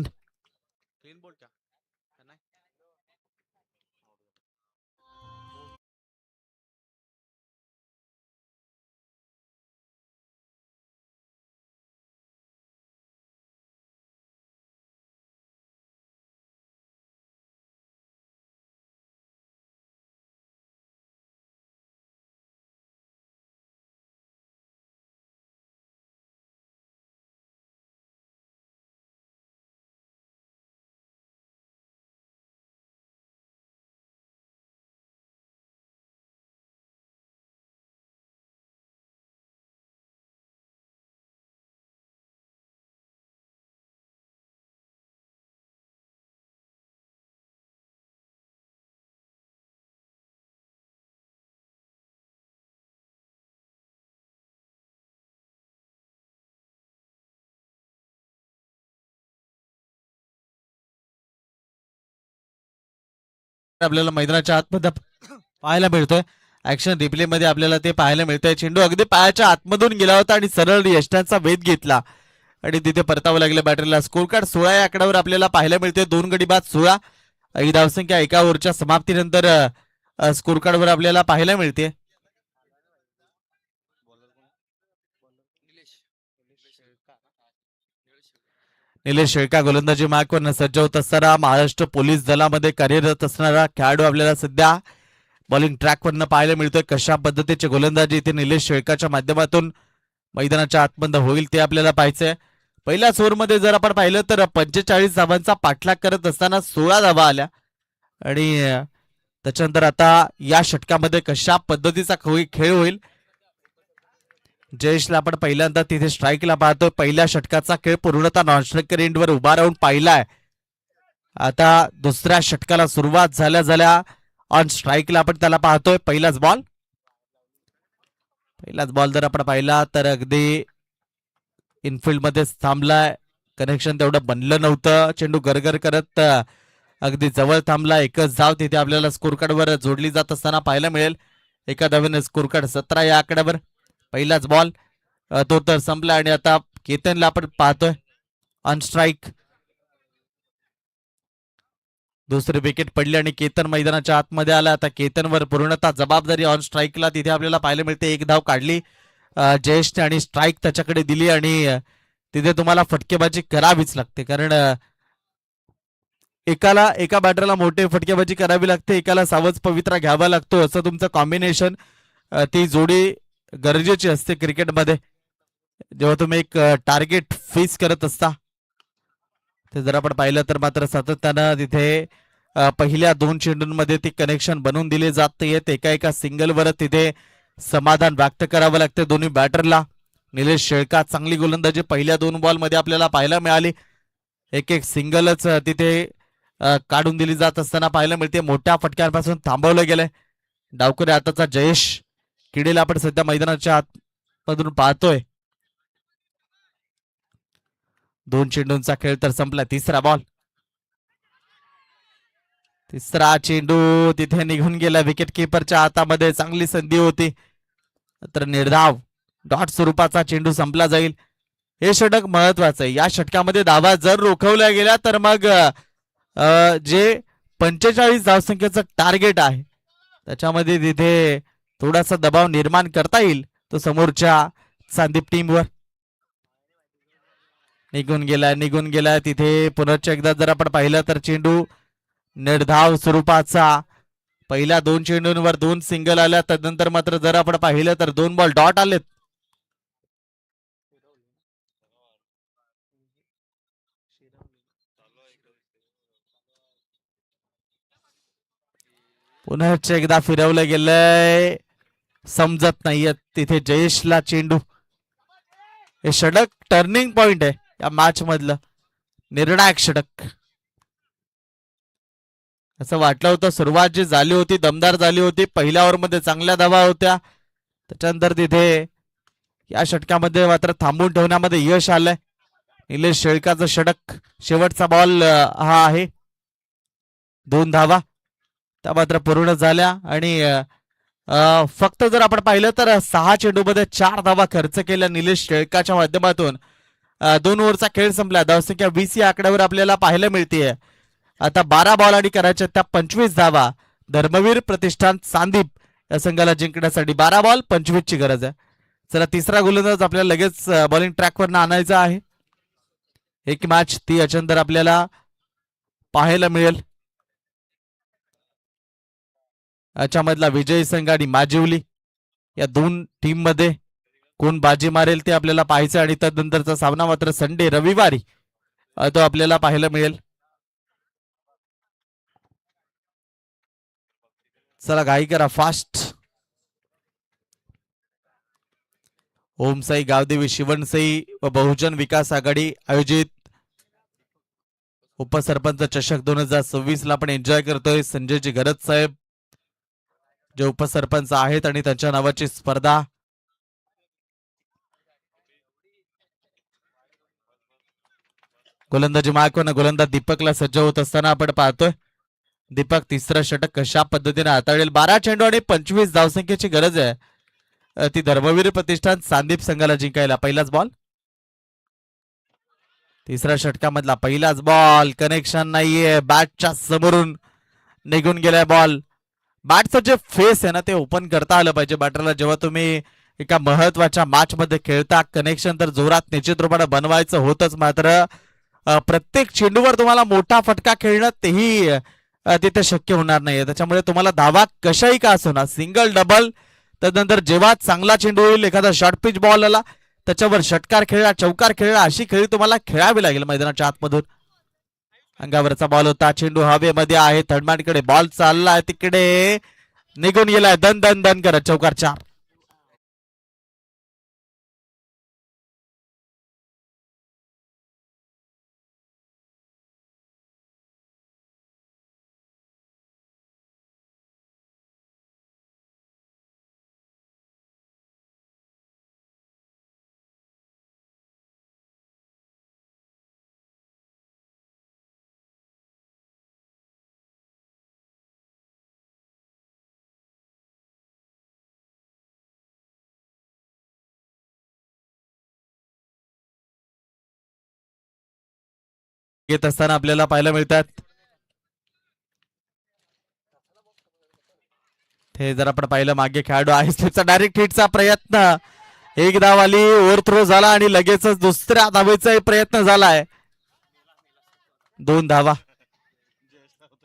आपल्याला मैदानाच्या आतमध्ये पाहायला मिळतोय. ऍक्शन रिप्ले मध्ये आपल्याला ते पाहायला मिळतंय. चेंडू अगदी पायाच्या आतमधून गेला होता आणि सरळ यष्टांचा वेध घेतला आणि तिथे परतावं लागलं बॅटरीला. स्कोर कार्ड 16 या आकड्यावर आपल्याला पाहायला मिळते. 2 गडी बाद 16 ही धावसंख्या एका ओव्हरच्या समाप्तीनंतर स्कोर कार्डवर आपल्याला पाहायला मिळते. निलेश शेळका गोलंदाजी मार्कवर सज्ज होत असताना महाराष्ट्र पोलीस दलामध्ये कार्यरत असणारा खेळाडू आपल्याला सध्या बॉलिंग ट्रॅकवरनं पाहायला मिळतोय. कशा पद्धतीची गोलंदाजी इथे निलेश शेळकाच्या माध्यमातून मैदानाच्या आतमध्ये होईल ते आपल्याला पाहायचंय. पहिल्याच ओव्हरमध्ये जर आपण पाहिलं तर 45 धावांचा पाठलाग करत असताना 16 धावा आल्या. आणि त्याच्यानंतर आता या षटकामध्ये कशा पद्धतीचा खेळ होईल. जयेशला आपण पहिल्यांदा तिथे स्ट्राईकला पाहतोय. पहिल्या षटकाचा खेळ पूर्णतः नॉन स्ट्रायकर एंडवर उभा राहून पाहिलाय. आता दुसऱ्या षटकाला सुरुवात झाल्या झाल्या ऑन स्ट्राईकला आपण त्याला पाहतोय. पहिलाच बॉल जर आपण पाहिला तर अगदी इनफिल्ड मध्ये थांबलाय. कनेक्शन तेवढं बनलं नव्हतं. चेंडू गरगर करत अगदी जवळ थांबला. एकच धाव तिथे आपल्याला स्कोर कार्डवर जोडली जात असताना पाहायला मिळेल. एका धावेने स्कोर कार्ड 17 या आकड्यावर. पहिलाच बॉल तो तर संपला. आणि आता केतनला आपण पाहतोय ऑन स्ट्राईक. दुसरी विकेट पडली आणि केतन मैदानाच्या आतमध्ये आला. आता केतनवर पूर्णतः जबाबदारी ऑन स्ट्राईकला तिथे आपल्याला पाहायला मिळते. एक धाव काढली जयेशने आणि स्ट्राईक त्याच्याकडे दिली. आणि तिथे तुम्हाला फटकेबाजी करावीच लागते, कारण एका बॅटरला मोठे फटकेबाजी करावी लागते, एकाला सावज पवित्रा घ्यावा लागतो, असं तुमचं कॉम्बिनेशन ती जोडी गरजेची असते क्रिकेटमध्ये. जेव्हा तुम्ही एक टार्गेट फेस करत असता ते जर आपण पाहिलं तर मात्र सातत्यानं तिथे पहिल्या 2 चेंडूंमध्ये ती कनेक्शन बनवून दिले जात नाहीयेत. एका सिंगलवर तिथे समाधान व्यक्त करावं लागतं दोन्ही बॅटरला. निलेश शेळका चांगली गोलंदाजी पहिल्या 2 बॉलमध्ये आपल्याला पाहायला मिळाली. एक सिंगलच तिथे काढून दिली जात असताना पाहायला मिळते. मोठ्या फटक्यांपासून थांबवलं गेलंय. डावकरी आताचा जयेश किडेला आपण सध्या मैदानाच्या आतमधून पाहतोय. 2 चेंडूंचा खेळ तर संपला. तिसरा बॉल, तिसरा चेंडू तिथे निघून गेला विकेट किपरच्या हातामध्ये. चांगली संधी होती तर निर्धाव डॉट स्वरूपाचा चेंडू संपला जाईल. हे षटक महत्वाचं आहे. या षटकामध्ये धावा जर रोखवल्या गेल्या तर मग जे 45 धावसंख्येचं टार्गेट आहे त्याच्यामध्ये तिथे थोडासा दबाव निर्माण करता येईल तो समोरच्या संदीप टीमवर. निघून गेलाय तिथे पुनश्च एकदा जर आपण पाहिलं तर चेंडू निर्धाव स्वरूपाचा. पहिल्या 2 चेंडूंवर 2 सिंगल आल्या, त्यानंतर मात्र जर आपण पाहिलं तर 2 बॉल डॉट आलेत. पुनश्च एकदा फिरवलं गेलंय, समजत नाहीये तिथे जयेशला चेंडू. हे षटक टर्निंग पॉइंट आहे या मॅच मधलं, निर्णायक षटक. असं वाटलं होतं सुरुवात जी झाली होती दमदार झाली होती. पहिल्या ओव्हरमध्ये चांगल्या धावा होत्या, त्याच्यानंतर तिथे या षटकामध्ये मात्र थांबून ठेवण्यामध्ये यश आलंय. निलेश शेळकाचं षटक, शेवटचा बॉल हा आहे. 2 धावा त्या मात्र पूर्ण झाल्या आणि फक्त जर आपण पाहिलं तर 6 चेंडूमध्ये 4 धावा खर्च केल्या निलेश शेळकाच्या माध्यमातून. 2 ओव्हरचा खेळ संपला. धावसंख्या 20 या आकड्यावर आपल्याला पाहायला मिळते. आता 12 बॉल आणि करायच्या त्या 25 धावा. धर्मवीर प्रतिष्ठान चांदीप या संघाला जिंकण्यासाठी 12 बॉल 25 ची गरज आहे. चला तिसरा गोलंदाज आपल्याला लगेच बॉलिंग ट्रॅकवर आणायचा आहे. एक मॅच ती याच्यानंतर आपल्याला पाहायला मिळेल. याच्यामधला विजयी संघ आणि माजिवली या 2 टीम मध्ये कोण बाजी मारेल ते आपल्याला पाहायचं. आणि त्यानंतरचा सामना मात्र संडे रविवारी तो आपल्याला पाहायला मिळेल. चला घाई करा फास्ट. ओमसाई गावदेवी शिवणसाई व बहुजन विकास आघाडी आयोजित उपसरपंच चषक 2026 ला आपण एन्जॉय करतोय. संजयजी घरत साहेब जे उपसरपंच आहेत आणि त्यांच्या नावाची स्पर्धा. गोलंदाजी मागवून गोलंदाज दीपकला सज्ज होत असताना आपण पाहतोय. दीपक तिसरं षटक कशा पद्धतीने हाताळेल. 12 चेंडू आणि 25 धावसंख्येची गरज आहे ती धर्मवीर प्रतिष्ठान सांदीप संघाला जिंकायला. पहिलाच बॉल, तिसऱ्या षटकामधला पहिलाच बॉल. कनेक्शन नाहीये, बॅटच्या समोरून निघून गेलाय बॉल. बॅटचं जे फेस आहे ना ते ओपन करता आलं पाहिजे बॅटरला. जेव्हा तुम्ही एका महत्वाच्या मॅच मध्ये खेळता कनेक्शन तर जोरात निश्चित रूपाने बनवायचं होतच, मात्र प्रत्येक चेंडूवर तुम्हाला मोठा फटका खेळणं तेही तिथे शक्य होणार नाहीये. त्याच्यामुळे तुम्हाला धावा कशाही का असो ना, सिंगल डबल, त्यानंतर जेव्हा चांगला चेंडू होईल एखादा शॉर्ट पिच बॉल आला त्याच्यावर षटकार खेळला, चौकार खेळला, अशी खेळी तुम्हाला खेळावी लागेल मैदानाच्या आतमधून. अंगावरचा बॉल होता, चेंडू हवेमध्ये आहे, थर्डमॅनकडे बॉल चाललाय, तिकडे निघून गेलाय, दन दन दन करत चौकार 4. येत असताना आपल्याला पाहायला मिळतात. हे जर आपण पाहिलं मागे खेळाडू आहे त्याचा डायरेक्ट हिटचा प्रयत्न, एक धाव आली, ओव्हर थ्रो झाला आणि लगेचच दुसऱ्या धावेचा प्रयत्न झालाय. 2 धावा.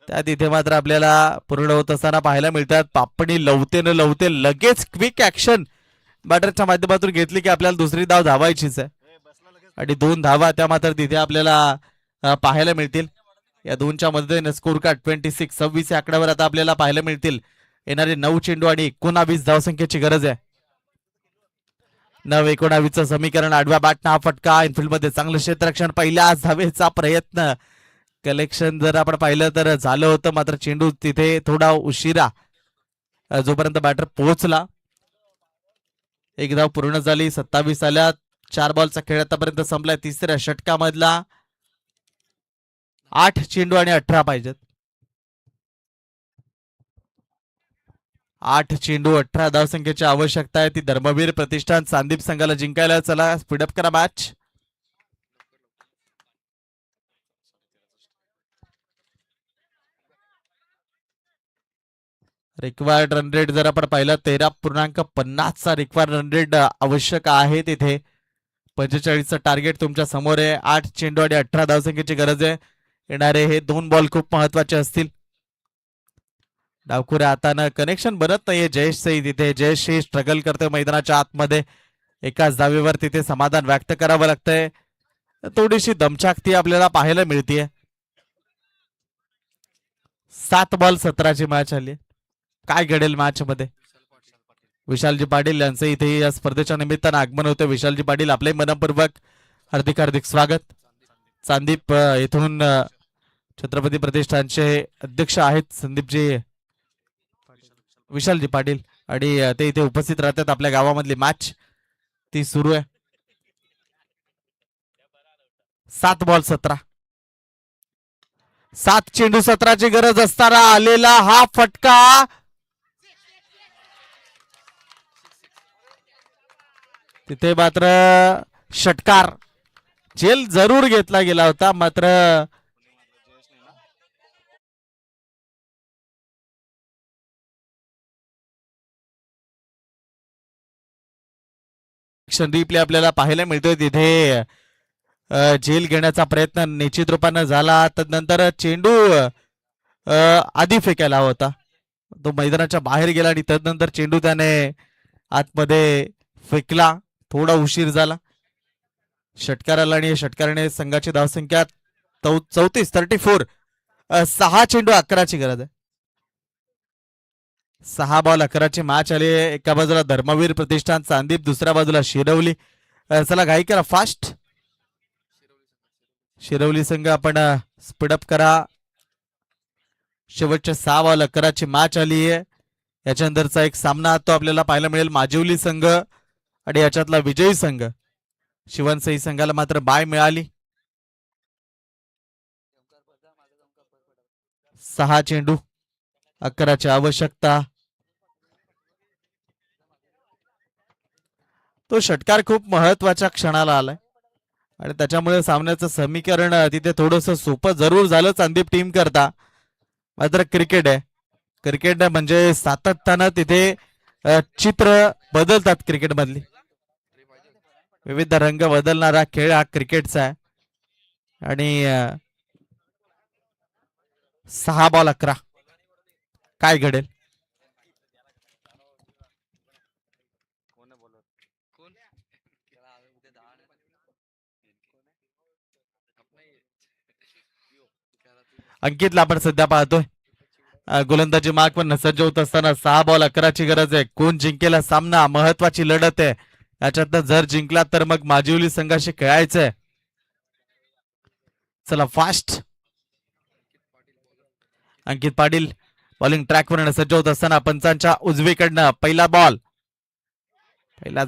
त्या तिथे मात्र आपल्याला पूर्ण होत असताना पाहायला मिळतात. पापणी लवते न लवते लगेच क्विक ऍक्शन बॅटरच्या माध्यमातून घेतली की आपल्याला दुसरी धाव धावायचीच आहे. आणि 2 धावा त्या मात्र तिथे आपल्याला पाहायला मिळतील. या दोनच्या मदतीने स्कोर कार्ड 26 या आकड्यावर आता आपल्याला पाहायला मिळतील. येणारे 9 चेंडू आणि 19 धावसंख्येची गरज आहे. 9-19 समीकरण. आडव्या बॅटनं हा फटका इनफिल्ड मध्ये चांगलं क्षेत्ररक्षण. पहिल्याच धावेचा प्रयत्न कलेक्शन जर आपण पाहिलं तर झालं होतं, मात्र चेंडू तिथे थोडा उशिरा जोपर्यंत बॅटर पोहोचला. एक धाव पूर्ण झाली. 27 आल्या. 4 बॉलचा खेळ आतापर्यंत संपलाय. तिसऱ्या षटकामधला 8 चेंडू आणि 18 पाहिजेत. 8 चेंडू 18 धावसंख्येची आवश्यकता आहे. ती धर्मवीर प्रतिष्ठान संदीप संघाला जिंकायला. चला स्पीडअप करा मॅच. रिक्वायर्ड रन रेट जर आपण पाहिलं 13.50 चा रिक्वायर्ड रन रेट आवश्यक आहे. तिथे 45चं टार्गेट तुमच्या समोर आहे. 8 चेंडू आणि 18 धावसंख्येची गरज आहे. येणारे हे 2 बॉल खूप महत्वाचे असतील. डावखुऱ्या हातानं कनेक्शन बनत नाहीये जयेशही. तिथे जयेशही स्ट्रगल करतोय मैदानाच्या आतमध्ये. एकाच धावेवर तिथे समाधान व्यक्त करावं लागतंय. थोडीशी दमछाकती आपल्याला पाहायला मिळतीये. 7 बॉल 17ची मॅच आली. काय घडेल मॅच मध्ये? विशालजी पाटील यांचं इथे या स्पर्धेच्या निमित्तानं आगमन होतं. विशालजी पाटील आपले मनपूर्वक हार्दिक हार्दिक स्वागत. संदीप इथून छत्रपती प्रतिष्ठानचे अध्यक्ष आहेत संदीपजी विशालजी पाटील, आणि ते इथे उपस्थित राहतात. आपल्या गावामधली मॅच ती सुरू आहे. 7 बॉल 17. 7 चेंडू 17ची गरज असताना आलेला हा फटका. तिथे मात्र षटकार झेल जरूर घेतला गेला होता, मात्र रिप्ले आपल्याला पाहायला मिळतोय. तिथे झेल घेण्याचा प्रयत्न निश्चित रूपानं झाला. तदनंतर चेंडू आधी फेकायला होता, तो मैदानाच्या बाहेर गेला आणि तदनंतर चेंडू त्याने आतमध्ये फेकला. थोडा उशीर झाला षटकाराला, आणि षटकाराने संघाची धावसंख्या 34. 6 चेंडू 11ची गरज आहे. 6 बॉल 11ची मॅच आली. एका बाजूला धर्मवीर प्रतिष्ठान संदीप, दुसऱ्या बाजूला शिरवली. चला घाई करा, फास्ट शिरवली संघ आपण स्पीडअप करा. शेवटच्या 6 बॉल 11ची मॅच आली आहे. याच्यानंतरचा एक सामना तो आपल्याला पाहायला मिळेल माजिवली संघ आणि याच्यातला विजयी संघ. शिवनसई संघाला मात्र बाय मिळाली. 6 चेंडू 11ची आवश्यकता. तो षटकार खूप महत्वाच्या क्षणाला आलाय आणि त्याच्यामुळे सामन्याचं समीकरण तिथे थोडस सोपं जरूर झालं संदीप टीम करता. मात्र क्रिकेट आहे. क्रिकेट म्हणजे सातत्यानं तिथे चित्र बदलतात. क्रिकेट मधली विविध रंग बदलणारा खेळ हा क्रिकेटचा आहे. आणि 6 बॉल 11 काय घडेल? अंकितला आपण सध्या पाहतोय गोलंदाजी मार्ग पण सज्ज होत असताना. 6 बॉल 11ची गरज आहे. कोण जिंकेल सामना? महत्वाची लढत आहे. याच्यातनं जर जिंकला तर मग माजिवली संघाशी खेळायचंय. चला फास्ट. अंकित पाटील बॉलिंग ट्रॅकवर सज्ज होत असताना पंचांच्या उजवीकडनं पहिलाच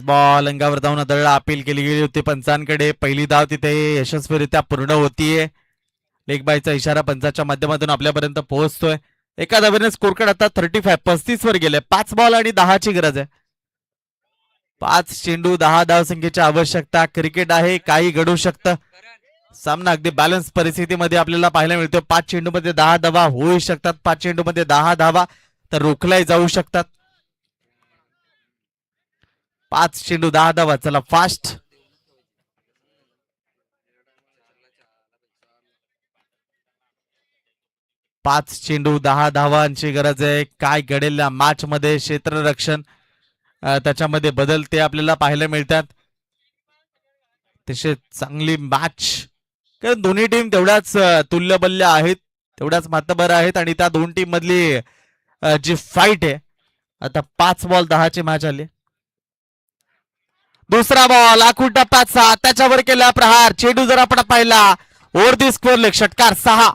बॉल अंगावर धावून दळला. अपील केली गेली होती पंचांकडे. पहिली धाव तिथे यशस्वीरित्या पूर्ण होतीये. लेग बायचा इशारा पंचाच्या माध्यमातून आपल्यापर्यंत पोहोचतोय. एका धावेने स्कोर कार्ड आता 35 वर गेले. 5 बॉल आणि 10ची गरज आहे. 5 चेंडू 10 धावसंख्येची आवश्यकता. क्रिकेट आहे, काही घडू शकतं. सामना अगदी बॅलन्स परिस्थितीमध्ये आपल्याला पाहायला मिळतो. 5 चेंडूमध्ये 10 धावा होऊ शकतात. 5 चेंडूमध्ये 10 धावा तर रोखल्याही जाऊ शकतात. 5 चेंडू 10 धावा. चला फास्ट. 5 चेंडू 10 धावांची गरज आहे. काय घडेल या मॅच मध्ये क्षेत्ररक्षण त्याच्यामध्ये बदल ते आपल्याला पाहायला मिळतात. तसे चांगली मॅच, कारण दोन्ही टीम तेवढ्याच तुल्यबल्य आहेत, तेवढ्याच मातबर आहेत. आणि त्या दोन टीम मधली जी फाईट आहे, आता 5 बॉल 10 ची मॅच आली. दुसरा बॉल आखूड टप्प्याचा, त्याच्यावर केला प्रहार. चेंडू जर आपण पाहिला ओव्हर दी स्कोअर लेग, षटकार 6.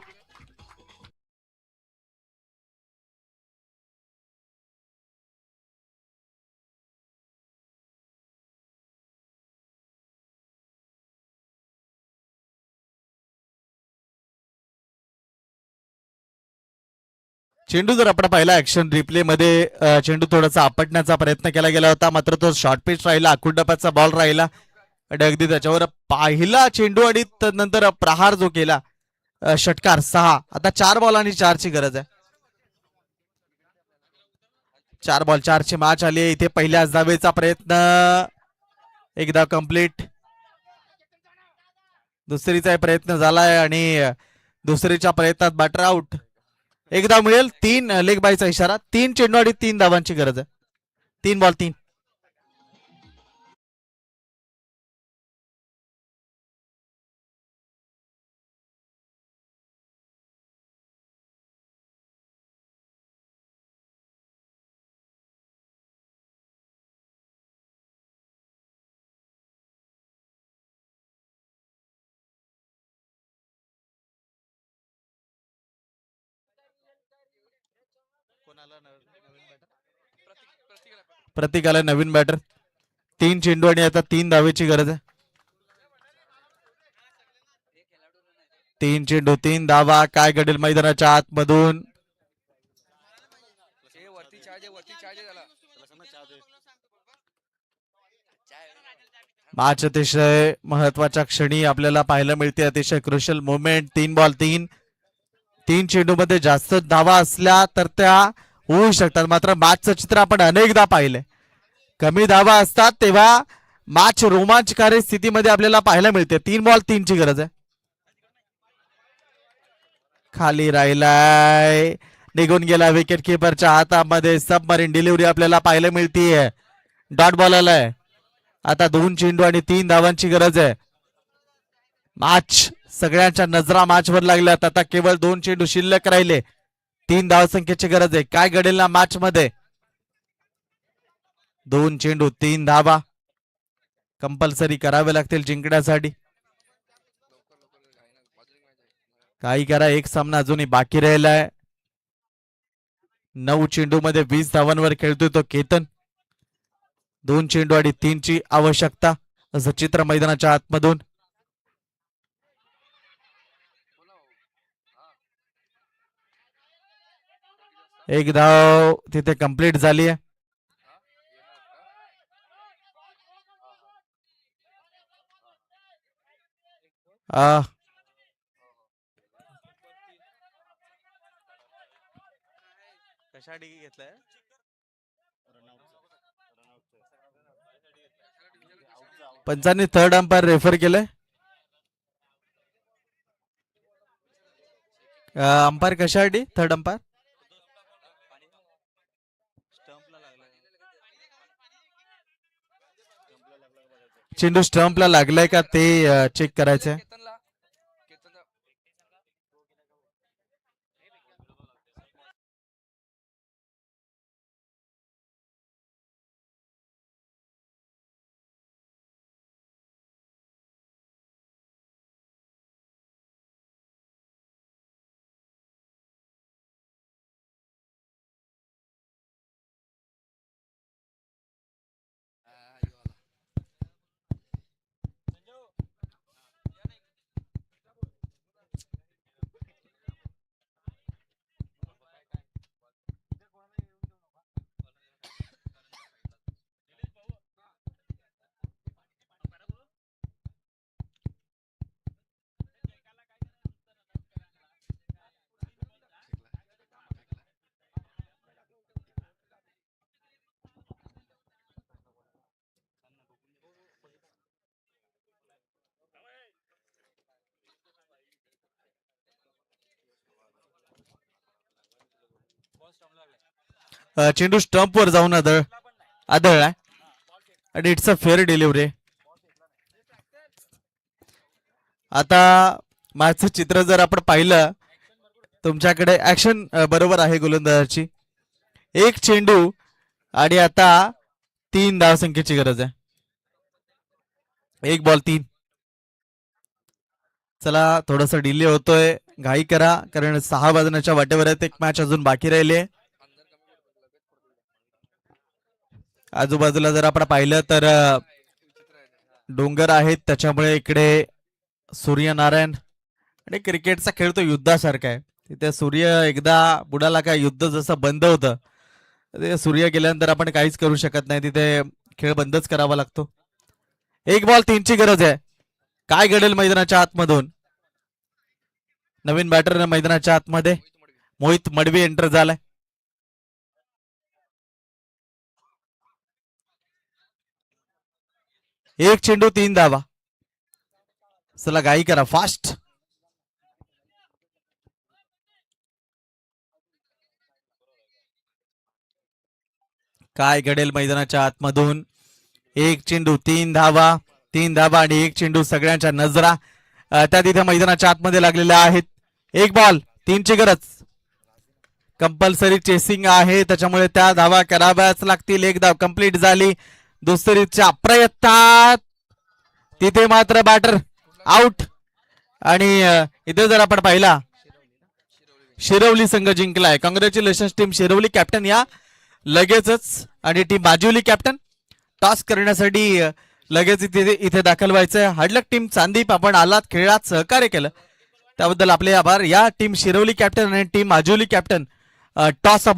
चेंडू जर आपण पाहिला ऍक्शन रिप्ले मध्ये, चेंडू थोडासा आपटण्याचा प्रयत्न केला गेला होता, मात्र तो शॉर्ट पिच राहिला, आखूड टप्प्याचा बॉल राहिला. आणि अगदी त्याच्यावर पाहिला चेंडू आणि नंतर प्रहार जो केला, षटकार 6. आता 4 बॉल आणि 4 ची गरज आहे. 4 बॉल 4 ची मॅच आली आहे. इथे पहिल्याच धावेचा प्रयत्न, एकदा कंप्लीट. दुसरीचा प्रयत्न झालाय आणि दुसरीच्या प्रयत्नात बॅटर आउट. एकदा मिळेल. 3 लेग बायचा इशारा. 3 चेंडू आणि 3 धावांची गरज आहे. 3 बॉल 3. प्रतीक आला नवीन बॅटर. 3 चेंडू आणि आता 3 धावेची गरज आहे. 3 चेंडू 3 धावा. काय घडेल मैदानाच्या आतमधून? मॅच अतिशय महत्वाच्या क्षणी आपल्याला पाहायला मिळते. अतिशय क्रुशियल मोमेंट. 3 बॉल 3. 3 चेंडू मध्ये जास्त धावा असल्या तर त्या होऊ शकतात, मात्र मॅचचं चित्र आपण अनेकदा पाहिलंय. कमी धावा असतात तेव्हा मॅच रोमांचकारी स्थितीमध्ये आपल्याला पाहायला मिळते. 3 बॉल 3 ची गरज आहे. खाली राहिलाय, निघून गेला विकेट किपरच्या हातामध्ये. सबमरीन डिलिव्हरी आपल्याला पाहायला मिळतीये. डॉट बॉल आलाय. आता 2 चेंडू आणि 3 धावांची गरज आहे. मॅच, सगळ्यांच्या नजरा मॅचवर लागल्यात. आता केवळ 2 चेंडू शिल्लक राहिले. 3 धावसंख्येची गरज आहे. काय घडेल ना मॅच मध्ये? 2 चेंडू 3 धावा कंपल्सरी करावे लागतील जिंकण्यासाठी. काही करा, एक सामना अजूनही बाकी राहिलाय. 9 चेंडू मध्ये 20 धावांवर खेळतोय तो केतन. 2 चेंडू आणि 3 ची आवश्यकता, असं चित्र मैदानाच्या आतमधून. एक धाव तिथे कंप्लीट झाली आहे. कशासाठी घेतलाय? पंचांनी थर्ड अंपायर रेफर केलंय. अंपायर कशासाठी थर्ड अंपायर? चेंडू स्टंपला लागलाय का ते चेक करायचंय. चेंडू स्टंप वर जाऊन आदळलाय आणि इट्स अ फेअर डिलिव्हरी. आता मॅचचं चित्र जर आपण पाहिलं, तुमच्याकडे ऍक्शन बरोबर आहे गोलंदाजाची. एक चेंडू आणि आता 3 धावसंख्येची गरज आहे. 1 बॉल 3. चला थोडासा डिले होतोय, घाई करा कारण 6 वाजण्याच्या वाटेवर आहेत. एक मॅच अजून बाकी राहिली. आजूबाजूला जर आपण पाहिलं तर डोंगर आहेत, त्याच्यामुळे इकडे सूर्यनारायण आणि क्रिकेटचा खेळ तो युद्धासारखा आहे. तिथे सूर्य एकदा बुडाला काय युद्ध जसं बंद होतं, ते सूर्य गेल्यानंतर आपण काहीच करू शकत नाही, तिथे खेळ बंदच करावा लागतो. 1 बॉल 3ची गरज आहे. काय घडेल मैदानाच्या आतमधून? नवीन बॅटर मैदानाच्या आतमध्ये मोहित मडवी एंटर झालाय. एक चेंडू 3 धावा. चला घाई करा, फास्ट. काय घडेल मैदानाच्या आतमधून? एक चेंडू 3 धावा. 3 धावा आणि एक चेंडू. सगळ्यांच्या नजरा त्या तिथे मैदानाच्या आतमध्ये लागलेल्या आहेत. 1 बॉल 3ची गरज. कंपल्सरी चेसिंग आहे, त्याच्यामुळे त्या धावा कराव्याच लागतील. 1 धाव कंप्लीट झाली. दुसरीच्या प्रयत्नात तिथे मात्र बॅटर आउट. आणि इथे जर आपण पाहिला, शिरवली संघ जिंकलाय. Congratulation team Shirwali. कॅप्टन या लगेचच. आणि टीम बाजूली कॅप्टन टॉस करण्यासाठी लगेच इथे दाखल व्हायचंय. हार्डलक टीम चांदीप, आपण आलात, खेळात सहकार्य केलं त्याबद्दल आपले आभार. या टीम शिरवली कॅप्टन आणि टीम माजुली कॅप्टन टॉस आपण